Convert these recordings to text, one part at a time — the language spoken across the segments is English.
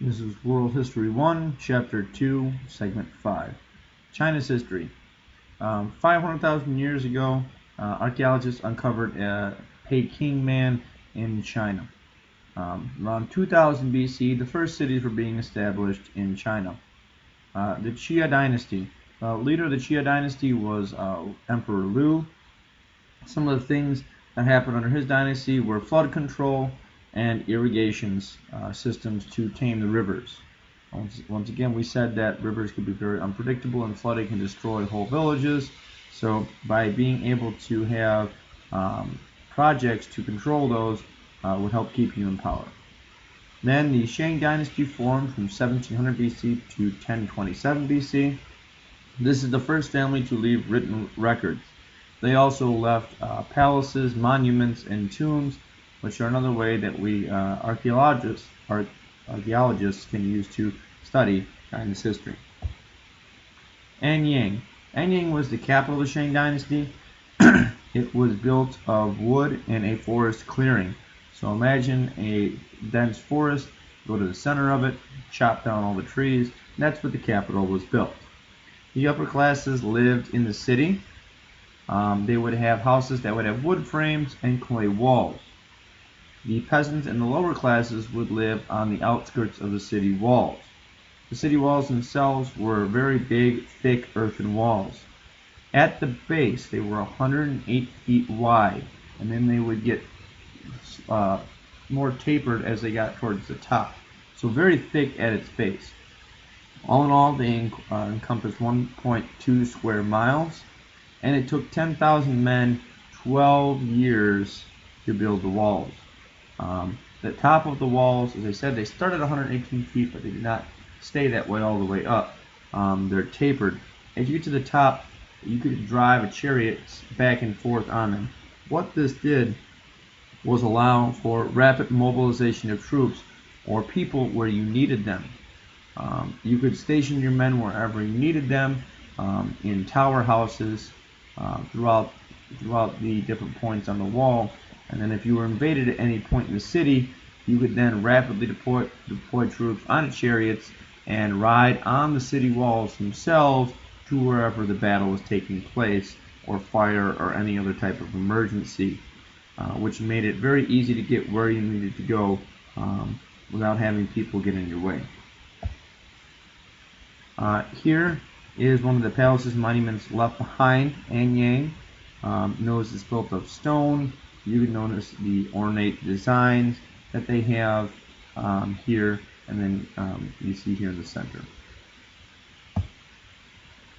This is World History 1, Chapter 2, Segment 5. China's history. 500,000 years ago, archaeologists uncovered a Peking man in China. Around 2000 BC, the first cities were being established in China. The Xia dynasty. The leader of the Xia dynasty was Emperor Liu. Some of the things that happened under his dynasty were flood control and irrigation systems to tame the rivers. Once again, we said that rivers could be very unpredictable and flooding can destroy whole villages. So by being able to have projects to control those would help keep you in power. Then the Shang dynasty formed from 1700 BC to 1027 BC. This is the first family to leave written records. They also left palaces, monuments, and tombs, which are another way that we archaeologists can use to study China's history. Anyang. Anyang was the capital of the Shang dynasty. It was built of wood in a forest clearing. So imagine a dense forest, go to the center of it, chop down all the trees. That's where the capital was built. The upper classes lived in the city. They would have houses that would have wood frames and clay walls. The peasants and the lower classes would live on the outskirts of the city walls. The city walls themselves were very big, thick earthen walls. At the base, they were 108 feet wide, and then they would get more tapered as they got towards the top. So very thick at its base. All in all, they encompassed 1.2 square miles, and it took 10,000 men 12 years to build the walls. The top of the walls, as I said, they started 118 feet, but they did not stay that way all the way up. They're tapered. As you get to the top, you could drive a chariot back and forth on them. What this did was allow for rapid mobilization of troops or people where you needed them. You could station your men wherever you needed them, in tower houses, throughout the different points on the wall. And then if you were invaded at any point in the city, you could then rapidly deploy troops on chariots and ride on the city walls themselves to wherever the battle was taking place, or fire, or any other type of emergency, which made it very easy to get where you needed to go without having people get in your way. Here is one of the palace's monuments left behind, Anyang. Notice it's built of stone. You can notice the ornate designs that they have here, and then you see here in the center.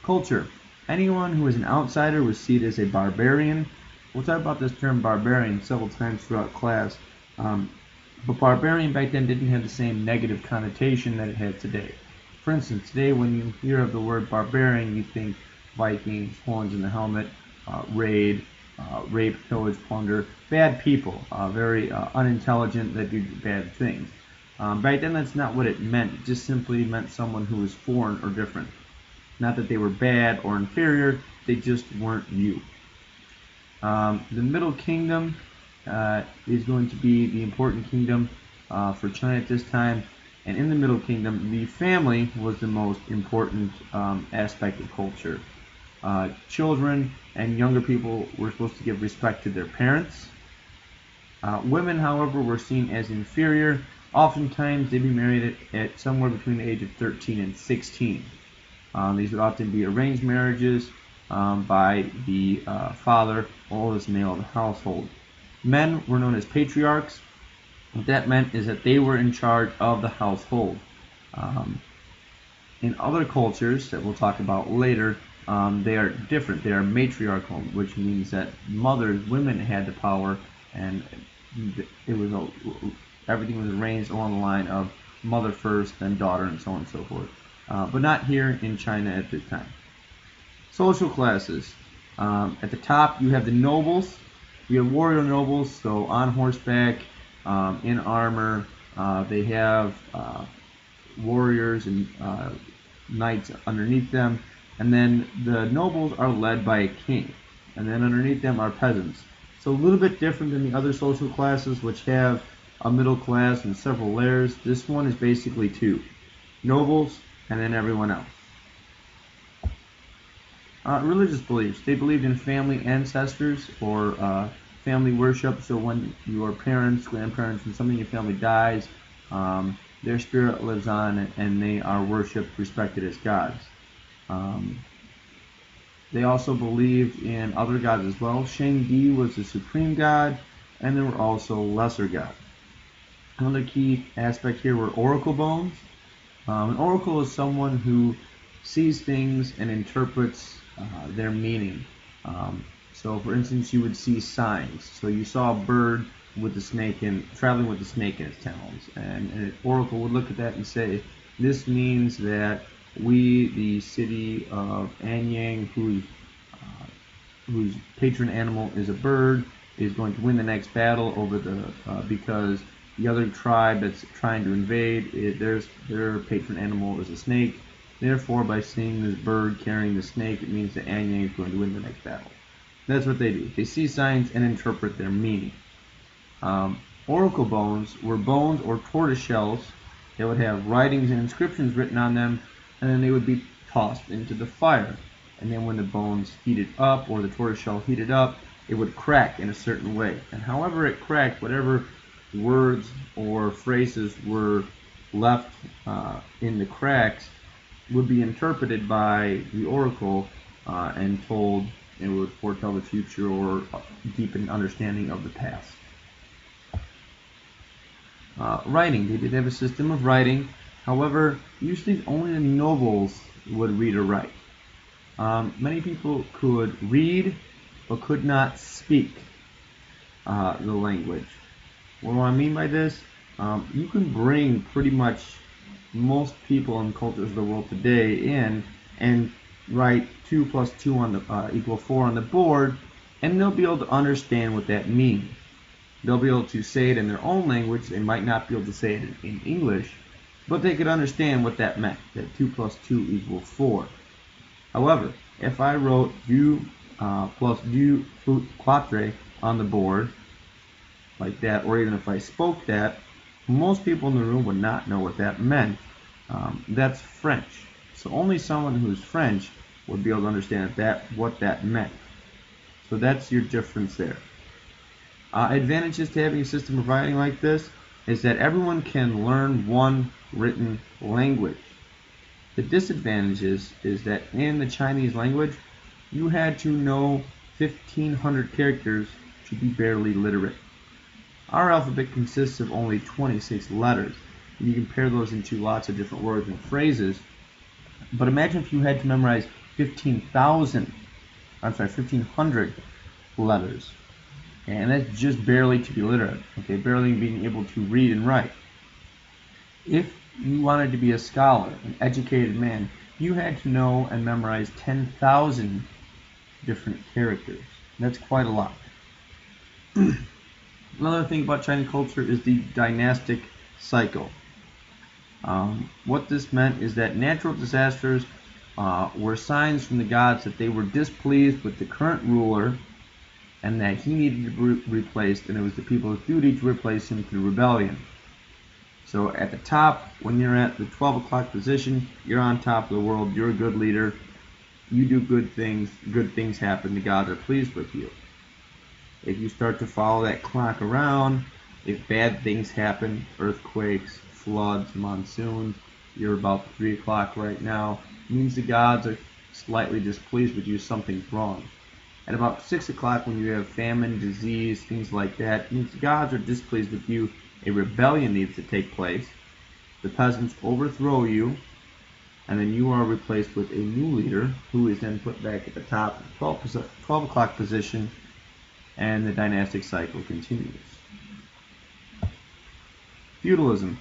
Culture. Anyone who is an outsider was seen as a barbarian. We'll talk about this term barbarian several times throughout class, but barbarian back then didn't have the same negative connotation that it had today. For instance, today when you hear of the word barbarian, you think Vikings, horns in the helmet, raid, rape, pillage, plunder, bad people, very unintelligent, that do bad things. Back then that's not what it meant. It just simply meant someone who was foreign or different. Not that they were bad or inferior, they just weren't you. The Middle Kingdom is going to be the important kingdom for China at this time. And in the Middle Kingdom, the family was the most important aspect of culture. Children and younger people were supposed to give respect to their parents. Women, however, were seen as inferior. Oftentimes, they'd be married at somewhere between the age of 13 and 16. These would often be arranged marriages by the father, oldest male of the household. Men were known as patriarchs. What that meant is that they were in charge of the household. In other cultures that we'll talk about later, they are different. They are matriarchal, which means that women had the power, and everything was arranged along the line of mother first, then daughter, and so on and so forth. But not here in China at this time. Social classes. At the top, you have the nobles. You have warrior nobles, so on horseback, in armor. They have warriors and knights underneath them. And then the nobles are led by a king. And then underneath them are peasants. So a little bit different than the other social classes, which have a middle class, and several layers. This one is basically two: nobles and then everyone else. Religious beliefs. They believed in family ancestors or family worship. So when your parents, grandparents, and somebody in your family dies, their spirit lives on and they are worshipped, respected as gods. They also believed in other gods as well. Shangdi was the supreme god, and there were also lesser gods. Another key aspect here were oracle bones. An oracle is someone who sees things and interprets their meaning. So, for instance, you would see signs. So you saw a bird with the snake traveling with the snake in its talons, and an oracle would look at that and say, "This means that we, the city of Anyang, whose patron animal is a bird, is going to win the next battle over because the other tribe that's trying to invade, their patron animal is a snake. Therefore, by seeing this bird carrying the snake, it means that Anyang is going to win the next battle." That's what they do. They see signs and interpret their meaning. Oracle bones were bones or tortoise shells. They would have writings and inscriptions written on them, and then they would be tossed into the fire. And then when the bones heated up, or the tortoise shell heated up, it would crack in a certain way. And however it cracked, whatever words or phrases were left in the cracks would be interpreted by the oracle and told. It would foretell the future or deepen understanding of the past. Writing. They did have a system of writing. However, usually only the nobles would read or write. Many people could read but could not speak the language. What do I mean by this? You can bring pretty much most people and cultures of the world today in and write 2 plus 2 equal 4 on the board, and they'll be able to understand what that means. They'll be able to say it in their own language. They might not be able to say it in English, but they could understand what that meant, that 2 plus 2 equals 4. However, if I wrote du plus du quatre on the board, like that, or even if I spoke that, most people in the room would not know what that meant. That's French. So only someone who's French would be able to understand what that meant. So that's your difference there. Advantages to having a system of writing like this is that everyone can learn one written language. The disadvantages is that in the Chinese language, you had to know 1,500 characters to be barely literate. Our alphabet consists of only 26 letters. You can pair those into lots of different words and phrases. But imagine if you had to memorize 1,500 letters. And that's just barely to be literate, okay? Barely being able to read and write. If you wanted to be a scholar, an educated man, you had to know and memorize 10,000 different characters. That's quite a lot. Another thing about Chinese culture is the dynastic cycle. What this meant is that natural disasters were signs from the gods that they were displeased with the current ruler and that he needed to be replaced, and it was the people's duty to replace him through rebellion. So at the top, when you're at the 12 o'clock position, you're on top of the world, you're a good leader, you do good things happen, the gods are pleased with you. If you start to follow that clock around, if bad things happen, earthquakes, floods, monsoons, you're about 3 o'clock right now, it means the gods are slightly displeased with you, something's wrong. At about 6 o'clock, when you have famine, disease, things like that, it means the gods are displeased with you. A rebellion needs to take place. The peasants overthrow you, and then you are replaced with a new leader who is then put back at the top of the 12 o'clock position, and the dynastic cycle continues. Feudalism.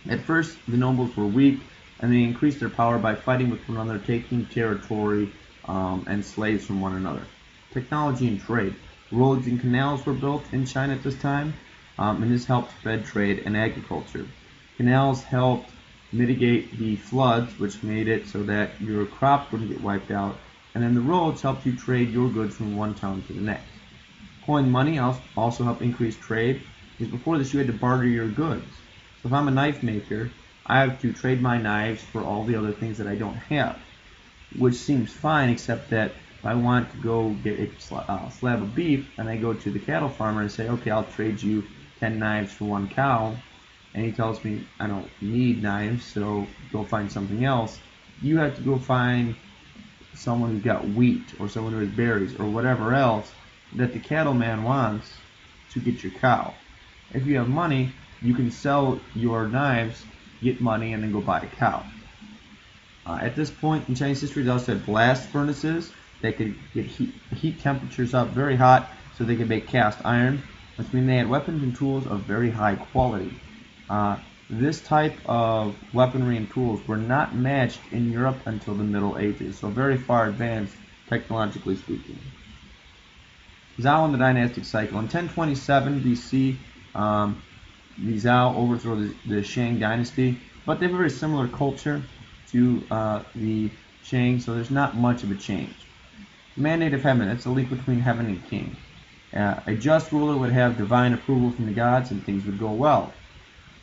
At first, the nobles were weak, and they increased their power by fighting with one another, taking territory and slaves from one another. Technology and trade. Roads and canals were built in China at this time, and this helped fed trade and agriculture. Canals helped mitigate the floods, which made it so that your crop wouldn't get wiped out, and then the roads helped you trade your goods from one town to the next. Coin money also helped increase trade. is before this you had to barter your goods. So if I'm a knife maker, I have to trade my knives for all the other things that I don't have, which seems fine, except that if I want to go get a slab of beef and I go to the cattle farmer and say, okay, I'll trade you 10 knives for 1 cow, and he tells me I don't need knives, so go find something else, you have to go find someone who's got wheat or someone who has berries or whatever else that the cattleman wants to get your cow. If you have money, you can sell your knives, get money, and then go buy a cow. At this point in Chinese history, they also had blast furnaces that could get heat temperatures up very hot so they could make cast iron, which means they had weapons and tools of very high quality. This type of weaponry and tools were not matched in Europe until the Middle Ages, so very far advanced technologically speaking. Zhao and the dynastic cycle. In 1027 BC, the Zhao overthrow the Shang dynasty, but they have a very similar culture to the Shang, so there's not much of a change. The mandate of heaven, that's a link between heaven and king. A just ruler would have divine approval from the gods and things would go well.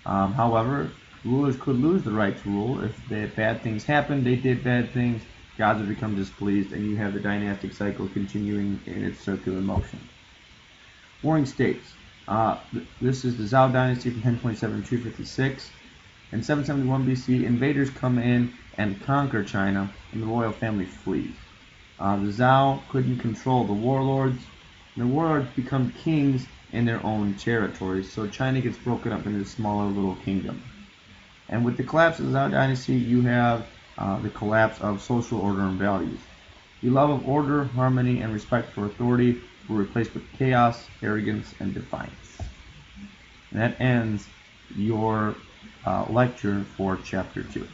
However, rulers could lose the right to rule. If bad things happened, they did bad things, gods would become displeased, and you have the dynastic cycle continuing in its circular motion. Warring states. This is the Zhao dynasty from 1027 to 256. In 771 BC, invaders come in and conquer China, and the royal family flees. The Zhao couldn't control the warlords, and the warlords become kings in their own territories, so China gets broken up into smaller little kingdoms. And with the collapse of the Zhao dynasty, you have the collapse of social order and values. The love of order, harmony, and respect for authority were replaced with chaos, arrogance, and defiance. And that ends your lecture for Chapter 2.